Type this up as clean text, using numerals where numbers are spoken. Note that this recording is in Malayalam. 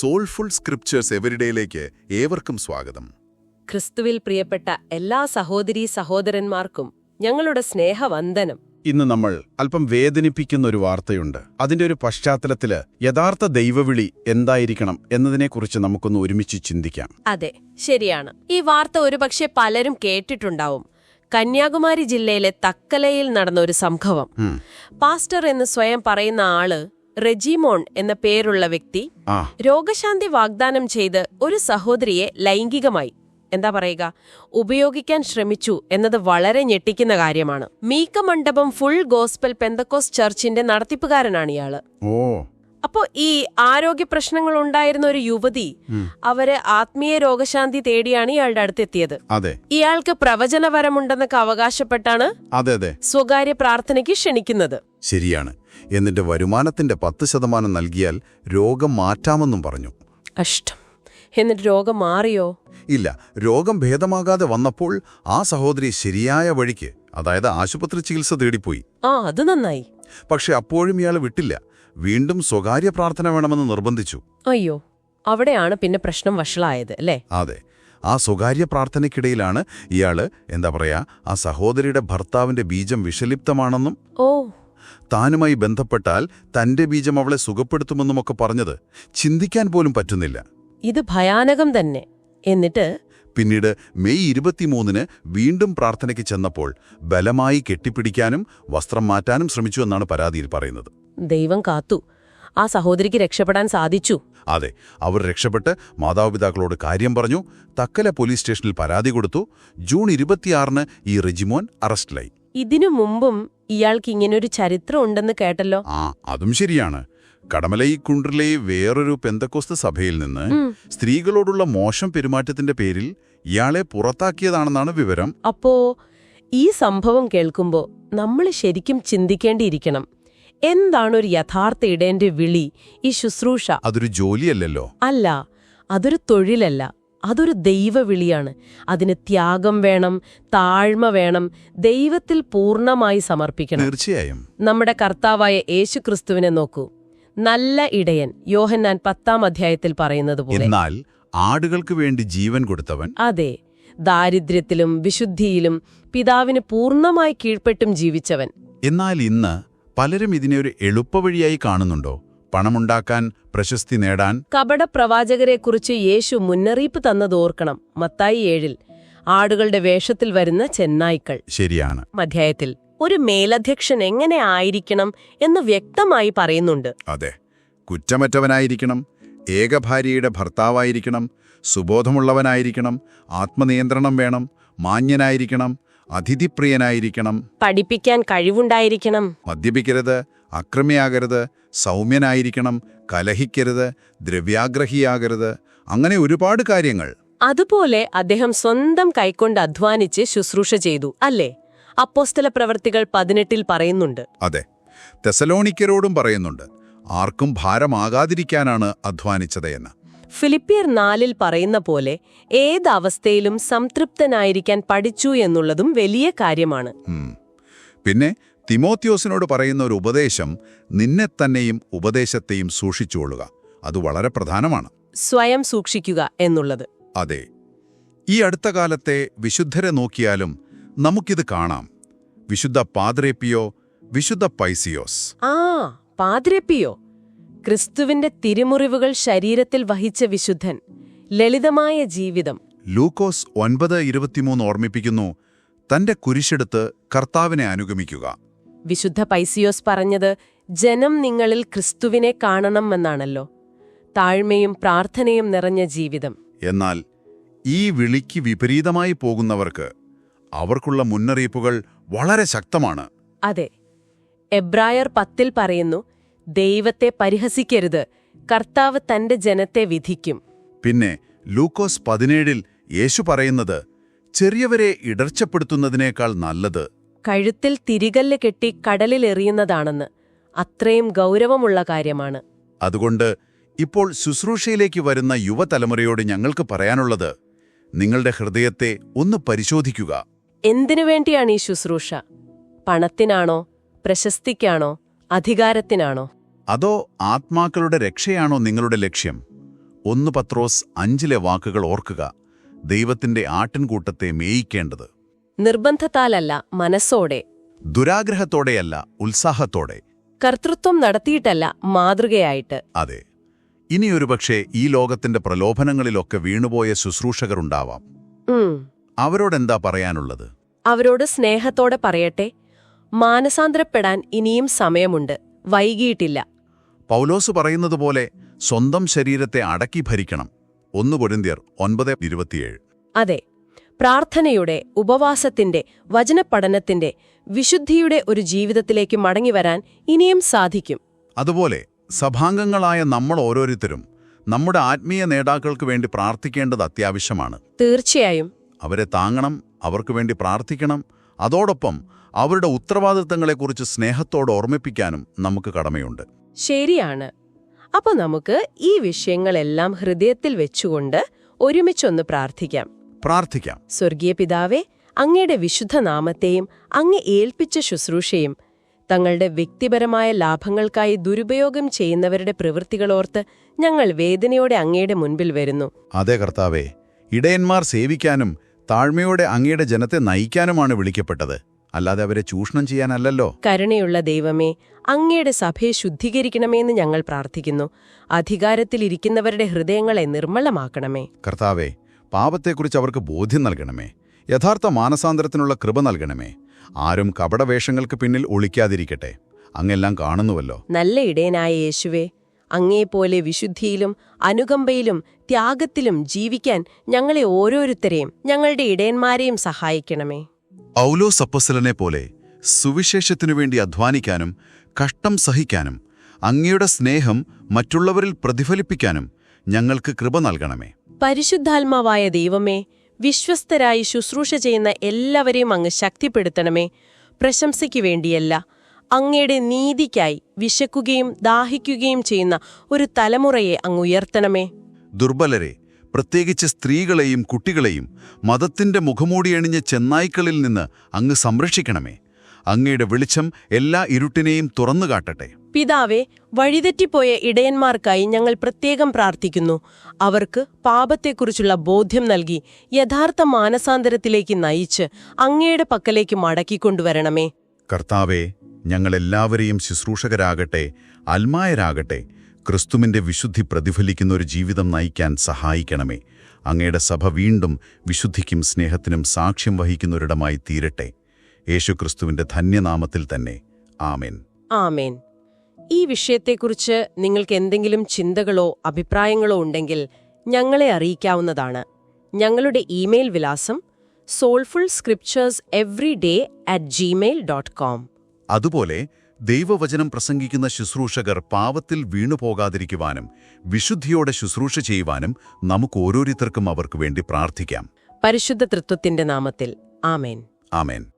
സോൾഫുൾ സ്ക്രിപ്ചേഴ്സ് എവരിഡേയിലേക്ക് ഏവർക്കും സ്വാഗതം. ക്രിസ്തുവിൽ പ്രിയപ്പെട്ട എല്ലാ സഹോദരീ സഹോദരന്മാർക്കും ഞങ്ങളുടെ സ്നേഹവന്ദനം. ഇന്ന് നമ്മൾ അല്പം വേദനിപ്പിക്കുന്ന ഒരു വാർത്തയുണ്ട്. അതിന്റെ ഒരു പശ്ചാത്തലത്തില് യഥാർത്ഥ ദൈവവിളി എന്തായിരിക്കണം എന്നതിനെക്കുറിച്ച് നമുക്കൊന്ന് ഒരുമിച്ച് ചിന്തിക്കാം. അതെ, ശരിയാണ്. ഈ വാർത്ത ഒരുപക്ഷെ പലരും കേട്ടിട്ടുണ്ടാവും. കന്യാകുമാരി ജില്ലയിലെ തക്കലയിൽ നടന്ന ഒരു സംഭവം. പാസ്റ്റർ എന്ന് സ്വയം പറയുന്ന ആള് റെജിമോൺ എന്ന പേരുള്ള വ്യക്തി രോഗശാന്തി വാഗ്ദാനം ചെയ്ത് ഒരു സഹോദരിയെ ലൈംഗികമായി ഉപയോഗിക്കാൻ ശ്രമിച്ചു എന്നത് വളരെ ഞെട്ടിക്കുന്ന കാര്യമാണ്. മീക്കമണ്ഡപം ഫുൾ ഗോസ്പൽ പെന്തക്കോസ് ചർച്ചിന്റെ നടത്തിപ്പുകാരനാണ് ഇയാള്. അപ്പോ ഈ ആരോഗ്യ പ്രശ്നങ്ങൾ ഉണ്ടായിരുന്ന ഒരു യുവതി അവര് ആത്മീയ രോഗശാന്തി തേടിയാണ് ഇയാളുടെ അടുത്തെത്തിയത്. ഇയാൾക്ക് പ്രവചനവരമുണ്ടെന്നൊക്കെ അവകാശപ്പെട്ടാണ് സ്വകാര്യ പ്രാർത്ഥനയ്ക്ക് ക്ഷണിക്കുന്നത്. ശരിയാണ്. എന്നിട്ട് വരുമാനത്തിന്റെ 10% നൽകിയാൽ രോഗം മാറ്റാമെന്നും പറഞ്ഞു. കഷ്ടം. എന്നിട്ട് രോഗം മാറിയോ? ഇല്ല. രോഗം ഭേദമാകാതെ വന്നപ്പോൾ ആ സഹോദരി ശരിയായ വഴിക്ക്, അതായത് ആശുപത്രി ചികിത്സ തേടിപ്പോയി. അത് നന്നായി. പക്ഷെ അപ്പോഴും ഇയാൾ വിട്ടില്ല. വീണ്ടും സ്വകാര്യ പ്രാർത്ഥന വേണമെന്ന് നിർബന്ധിച്ചു. അയ്യോ, അവിടെയാണ് പിന്നെ പ്രശ്നം വഷളായത് അല്ലേ? അതെ. ആ സ്വകാര്യ പ്രാർത്ഥനയ്ക്കിടയിലാണ് ഇയാള് ആ സഹോദരിയുടെ ഭർത്താവിന്റെ ബീജം വിഷലിപ്തമാണെന്നും താനുമായി ബന്ധപ്പെട്ടാൽ തന്റെ ബീജം അവളെ സുഖപ്പെടുത്തുമെന്നുമൊക്കെ പറഞ്ഞത്. ചിന്തിക്കാൻ പോലും പറ്റുന്നില്ല. ഇത് ഭയാനകം തന്നെ. എന്നിട്ട് പിന്നീട് മെയ് 23-ന് വീണ്ടും പ്രാർത്ഥനയ്ക്ക് ചെന്നപ്പോൾ ബലമായി കെട്ടിപ്പിടിക്കാനും വസ്ത്രം മാറ്റാനും ശ്രമിച്ചു എന്നാണ് പരാതിയിൽ പറയുന്നത്. ദൈവം കാത്തു. ആ സഹോദരിക്ക് രക്ഷപ്പെടാൻ സാധിച്ചു. അതെ, അവർ രക്ഷപ്പെട്ട് മാതാപിതാക്കളോട് കാര്യം പറഞ്ഞു. തക്കല പോലീസ് സ്റ്റേഷനിൽ പരാതി കൊടുത്തു. ജൂൺ 26-ന് ഈ റെജിമോൻ അറസ്റ്റിലായി. ഇതിനു മുമ്പും ഇയാൾക്ക് ഇങ്ങനൊരു ചരിത്രം ഉണ്ടെന്ന് കേട്ടല്ലോ. അതും ശരിയാണ്. കടമലൈ കുണ്ട്രിലെ വേറൊരു പെന്തക്കോസ്ത് സഭയിൽ നിന്ന് സ്ത്രീകളോടുള്ള മോശം പെരുമാറ്റത്തിന്റെ പേരിൽ ഇയാളെ പുറത്താക്കിയതാണെന്നാണ് വിവരം. അപ്പോ ഈ സംഭവം കേൾക്കുമ്പോ നമ്മൾ ശരിക്കും ചിന്തിക്കേണ്ടിയിരിക്കണം. എന്താണ് ഒരു യഥാർത്ഥ ഇടയന്റെ വിളി? ഈ ശുശ്രൂഷ അതൊരു ജോലിയല്ലല്ലോ. അല്ല, അതൊരു തൊഴിലല്ല. അതൊരു ദൈവവിളിയാണ്. അതിന് ത്യാഗം വേണം, താഴ്മ വേണം, ദൈവത്തിൽ പൂർണ്ണമായി സമർപ്പിക്കണം. തീർച്ചയായും. നമ്മുടെ കർത്താവായ യേശുക്രിസ്തുവിനെ നോക്കൂ. നല്ല ഇടയൻ, യോഹന്നാൻ 10-ാം അധ്യായത്തിൽ പറയുന്നത് പോലെ. എന്നാൽ ആടുകൾക്ക് വേണ്ടി ജീവൻ കൊടുത്തവൻ. അതെ, ദാരിദ്ര്യത്തിലും വിശുദ്ധിയിലും പിതാവിന് പൂർണ്ണമായി കീഴ്പ്പെട്ടും ജീവിച്ചവൻ. എന്നാൽ ഇന്ന് പലരും ഇതിനെ ഒരു എളുപ്പവഴിയായി കാണുന്നുണ്ടോ? പണമുണ്ടാക്കാൻ, പ്രശസ്തി നേടാൻ. കപടപ്രവാചകരെക്കുറിച്ച് യേശു മുന്നറിയിപ്പ് തന്നത് ഓർക്കണം. മത്തായി 7-ൽ ആടുകളുടെ വേഷത്തിൽ വരുന്ന ചെന്നായ്ക്കൾ. ശരിയാണ്. അധ്യായത്തിൽ ഒരു മേലധ്യക്ഷൻ എങ്ങനെ ആയിരിക്കണം എന്ന് വ്യക്തമായി പറയുന്നുണ്ട്. അതെ, കുറ്റമറ്റവനായിരിക്കണം, ഏകഭാര്യയുടെ ഭർത്താവായിരിക്കണം, സുബോധമുള്ളവനായിരിക്കണം, ആത്മനിയന്ത്രണം വേണം, മാന്യനായിരിക്കണം, അതിഥിപ്രിയനായിരിക്കണം, പഠിപ്പിക്കാൻ കഴിവുണ്ടായിരിക്കണം, മദ്യപിക്കരുത്, അക്രമിയാകരുത്, സൗമ്യനായിരിക്കണം, കലഹിക്കരുത്, ദ്രവ്യാഗ്രഹിയാകരുത്. അങ്ങനെ ഒരുപാട് കാര്യങ്ങൾ. അതുപോലെ അദ്ദേഹം സ്വന്തം കൈക്കൊണ്ട് അധ്വാനിച്ച് ശുശ്രൂഷ ചെയ്തു അല്ലേ? അപ്പോസ്തല പ്രവർത്തികൾ 18-ൽ പറയുന്നുണ്ട്. അതെ, തെസലോനിക്കരോടും പറയുന്നുണ്ട്. ആർക്കും ഭാരമാകാതിരിക്കാനാണ് അധ്വാനിച്ചത് എന്ന്. ഫിലിപ്പിയർ 4-ൽ പറയുന്ന പോലെ ഏതവസ്ഥയിലും സംതൃപ്തനായിരിക്കാൻ പഠിച്ചു എന്നുള്ളതും വലിയ കാര്യമാണ്. പിന്നെ തിമോത്തിയോസിനോട് പറയുന്ന ഒരു ഉപദേശം, നിന്നെ തന്നെയും ഉപദേശത്തെയും സൂക്ഷിച്ചുകൊള്ളുക. അത് വളരെ പ്രധാനമാണ്. സ്വയം സൂക്ഷിക്കുക എന്നുള്ളത്. അതെ. ഈ അടുത്ത കാലത്തെ വിശുദ്ധരെ നോക്കിയാലും നമുക്കിത് കാണാം. വിശുദ്ധ പാദ്രേപ്പിയോ, വിശുദ്ധ പൈസിയോസ്. പാദ്രേപ്പിയോ, ക്രിസ്തുവിന്റെ തിരുമുറിവുകൾ ശരീരത്തിൽ വഹിച്ച വിശുദ്ധൻ. ലളിതമായ ജീവിതം. ലൂക്കോസ് 9:23 ഓർമ്മിപ്പിക്കുന്നു, തന്റെ കുരിശെടുത്ത് കർത്താവിനെ അനുഗമിക്കുക. വിശുദ്ധ പൈസിയോസ് പറഞ്ഞത് ജനം നിങ്ങളിൽ ക്രിസ്തുവിനെ കാണണമെന്നാണല്ലോ. താഴ്മയും പ്രാർത്ഥനയും നിറഞ്ഞ ജീവിതം. എന്നാൽ ഈ വിളിക്ക് വിപരീതമായി പോകുന്നവർക്ക് അവർക്കുള്ള മുന്നറിയിപ്പുകൾ വളരെ ശക്തമാണ്. അതെ, എബ്രായർ 10-ൽ പറയുന്നു, ദൈവത്തെ പരിഹസിക്കരുത്, കർത്താവ് തന്റെ ജനത്തെ വിധിക്കും. പിന്നെ ലൂക്കോസ് 17-ൽ യേശു പറയുന്നത്, ചെറിയവരെ ഇടർച്ചപ്പെടുത്തുന്നതിനേക്കാൾ നല്ലത് കഴുത്തിൽ തിരികല്ല് കെട്ടി കടലിലെറിയുന്നതാണെന്ന്. അത്രയും ഗൗരവമുള്ള കാര്യമാണ്. അതുകൊണ്ട് ഇപ്പോൾ ശുശ്രൂഷയിലേക്ക് വരുന്ന യുവതലമുറയോട് ഞങ്ങൾക്ക് പറയാനുള്ളത്, നിങ്ങളുടെ ഹൃദയത്തെ ഒന്ന് പരിശോധിക്കുക. എന്തിനു വേണ്ടിയാണ് ഈ ശുശ്രൂഷ? പണത്തിനാണോ? പ്രശസ്തിക്കാണോ? അധികാരത്തിനാണോ? അതോ ആത്മാക്കളുടെ രക്ഷയാണോ നിങ്ങളുടെ ലക്ഷ്യം? 1 പത്രോസ് 5 വാക്കുകൾ ഓർക്കുക. ദൈവത്തിന്റെ ആട്ടിൻകൂട്ടത്തെ മേയിക്കേണ്ടത് നിർബന്ധത്താലല്ല, മനസ്സോടെ. ദുരാഗ്രഹത്തോടെയല്ല, ഉത്സാഹത്തോടെ. കർത്തൃത്വം നടത്തിയിട്ടല്ല, മാതൃകയായിട്ട്. അതെ. ഇനിയൊരു പക്ഷേ ഈ ലോകത്തിന്റെ പ്രലോഭനങ്ങളിലൊക്കെ വീണുപോയ ശുശ്രൂഷകരുണ്ടാവാം. അവരോടെന്താ പറയാനുള്ളത്? അവരോട് സ്നേഹത്തോടെ പറയട്ടെ, മാനസാന്തരപ്പെടാൻ ഇനിയും സമയമുണ്ട്, വൈകിയിട്ടില്ല. പൗലോസ് പറയുന്നതുപോലെ സ്വന്തം ശരീരത്തെ അടക്കി ഭരിക്കണം. 1 കൊരിന്ത്യർ 9:27. അതെ, പ്രാർത്ഥനയുടെ, ഉപവാസത്തിന്റെ, വചനപഠനത്തിന്റെ, വിശുദ്ധിയുടെ ഒരു ജീവിതത്തിലേക്ക് മടങ്ങിവരാൻ ഇനിയും സാധിക്കും. അതുപോലെ സഭാംഗങ്ങളായ നമ്മൾ ഓരോരുത്തരും നമ്മുടെ ആത്മീയ നേതാക്കൾക്ക് വേണ്ടി പ്രാർത്ഥിക്കേണ്ടത് അത്യാവശ്യമാണ്. തീർച്ചയായും. അവരെ താങ്ങണം, അവർക്ക് വേണ്ടി പ്രാർത്ഥിക്കണം. അതോടൊപ്പം അവരുടെ ഉത്തരവാദിത്തങ്ങളെക്കുറിച്ച് സ്നേഹത്തോടെ ഓർമ്മിപ്പിക്കാനും നമുക്ക് കടമയുണ്ട്. ശരിയാണ്. അപ്പൊ നമുക്ക് ഈ വിഷയങ്ങളെല്ലാം ഹൃദയത്തിൽ വെച്ചുകൊണ്ട് ഒരുമിച്ചൊന്ന് പ്രാർത്ഥിക്കാം. സ്വർഗീയ പിതാവേ, അങ്ങയുടെ വിശുദ്ധ നാമത്തെയും അങ്ങ് ഏൽപ്പിച്ച ശുശ്രൂഷയും തങ്ങളുടെ വ്യക്തിപരമായ ലാഭങ്ങൾക്കായി ദുരുപയോഗം ചെയ്യുന്നവരുടെ പ്രവൃത്തികളോർത്ത് ഞങ്ങൾ വേദനയോടെ അങ്ങയുടെ മുൻപിൽ വരുന്നു. അതെ കർത്താവേ, ഇടയന്മാർ സേവിക്കാനും താഴ്മയോടെ അങ്ങയുടെ ജനത്തെ നയിക്കാനുമാണ് വിളിക്കപ്പെട്ടത്, അല്ലാതെ അവരെ ചൂഷണം ചെയ്യാനല്ലല്ലോ. കരുണയുള്ള ദൈവമേ, അങ്ങയുടെ സഭയെ ശുദ്ധീകരിക്കണമെന്ന് ഞങ്ങൾ പ്രാർത്ഥിക്കുന്നു. അധികാരത്തിലിരിക്കുന്നവരുടെ ഹൃദയങ്ങളെ നിർമ്മലമാക്കണമേ. കർത്താവേ, പാപത്തെക്കുറിച്ച് അവർക്ക് ബോധ്യം നൽകണമേ. യഥാർത്ഥ മാനസാന്തരത്തിനുള്ള കൃപ നൽകണമേ. ആരും കപടവേഷങ്ങൾക്ക് പിന്നിൽ ഒളിക്കാതിരിക്കട്ടെ. അങ്ങെല്ലാം കാണുന്നുവല്ലോ. നല്ല ഇടയനായ യേശുവേ, അങ്ങേപ്പോലെ വിശുദ്ധിയിലും അനുകമ്പയിലും ത്യാഗത്തിലും ജീവിക്കാൻ ഞങ്ങളെ ഓരോരുത്തരെയും, ഞങ്ങളുടെ ഇടയന്മാരെയും സഹായിക്കണമേ. പൗലോസ് അപ്പോസ്തലനെ പോലെ സുവിശേഷത്തിനുവേണ്ടി അധ്വാനിക്കാനും കഷ്ടം സഹിക്കാനും അങ്ങയുടെ സ്നേഹം മറ്റുള്ളവരിൽ പ്രതിഫലിപ്പിക്കാനും ഞങ്ങൾക്ക് കൃപ നൽകണമേ. പരിശുദ്ധാത്മാവായ ദൈവമേ, വിശ്വസ്തരായി ശുശ്രൂഷ ചെയ്യുന്ന എല്ലാവരെയും അങ്ങ് ശക്തിപ്പെടുത്തണമേ. പ്രശംസയ്ക്ക് വേണ്ടിയല്ല, അങ്ങയുടെ നീതിക്കായി വിശക്കുകയും ദാഹിക്കുകയും ചെയ്യുന്ന ഒരു തലമുറയെ അങ്ങ് ഉയർത്തണമേ. ദുർബലരെ, പ്രത്യേകിച്ച് സ്ത്രീകളെയും കുട്ടികളെയും മതത്തിന്റെ മുഖമൂടിയണിഞ്ഞ ചെന്നായ്ക്കളിൽ നിന്ന് അങ്ങ് സംരക്ഷിക്കണമേ. അങ്ങയുടെ വെളിച്ചം എല്ലാ ഇരുട്ടിനെയും തുറന്നുകാട്ടട്ടെ. പിതാവേ, വഴിതെറ്റിപ്പോയ ഇടയന്മാർക്കായി ഞങ്ങൾ പ്രത്യേകം പ്രാർത്ഥിക്കുന്നു. അവർക്ക് പാപത്തെക്കുറിച്ചുള്ള ബോധ്യം നൽകി യഥാർത്ഥ മാനസാന്തരത്തിലേക്ക് നയിച്ച് അങ്ങയുടെ പക്കലേക്ക് മടക്കിക്കൊണ്ടുവരണമേ. കർത്താവേ, ഞങ്ങളെല്ലാവരെയും ശുശ്രൂഷകരാകട്ടെ, അൽമായരാകട്ടെ, ക്രിസ്തുവിന്റെ വിശുദ്ധി പ്രതിഫലിക്കുന്ന ഒരു ജീവിതം നയിക്കാൻ സഹായിക്കണമേ. അങ്ങയുടെ സഭ വീണ്ടും വിശുദ്ധിക്കും സ്നേഹത്തിനും സാക്ഷ്യം വഹിക്കുന്നൊരിടമായി തീരട്ടെ. യേശുക്രിസ്തുവിന്റെ ധന്യനാമത്തിൽ തന്നെ. ആമേൻ. ആമേൻ. ഈ വിഷയത്തെക്കുറിച്ച് നിങ്ങൾക്ക് എന്തെങ്കിലും ചിന്തകളോ അഭിപ്രായങ്ങളോ ഉണ്ടെങ്കിൽ ഞങ്ങളെ അറിയിക്കാവുന്നതാണ്. ഞങ്ങളുടെ ഇമെയിൽ വിലാസം soulfulscriptureseveryday@gmail.com. അതുപോലെ ദൈവവചനം പ്രസംഗിക്കുന്ന ശുശ്രൂഷകർ പാവത്തിൽ വീണുപോകാതിരിക്കുവാനും വിശുദ്ധിയോടെ ശുശ്രൂഷ ചെയ്യുവാനും നമുക്ക് ഓരോരുത്തർക്കും അവർക്ക് വേണ്ടി പ്രാർത്ഥിക്കാം. പരിശുദ്ധ തൃത്വത്തിന്റെ നാമത്തിൽ. ആമേൻ. ആമേൻ.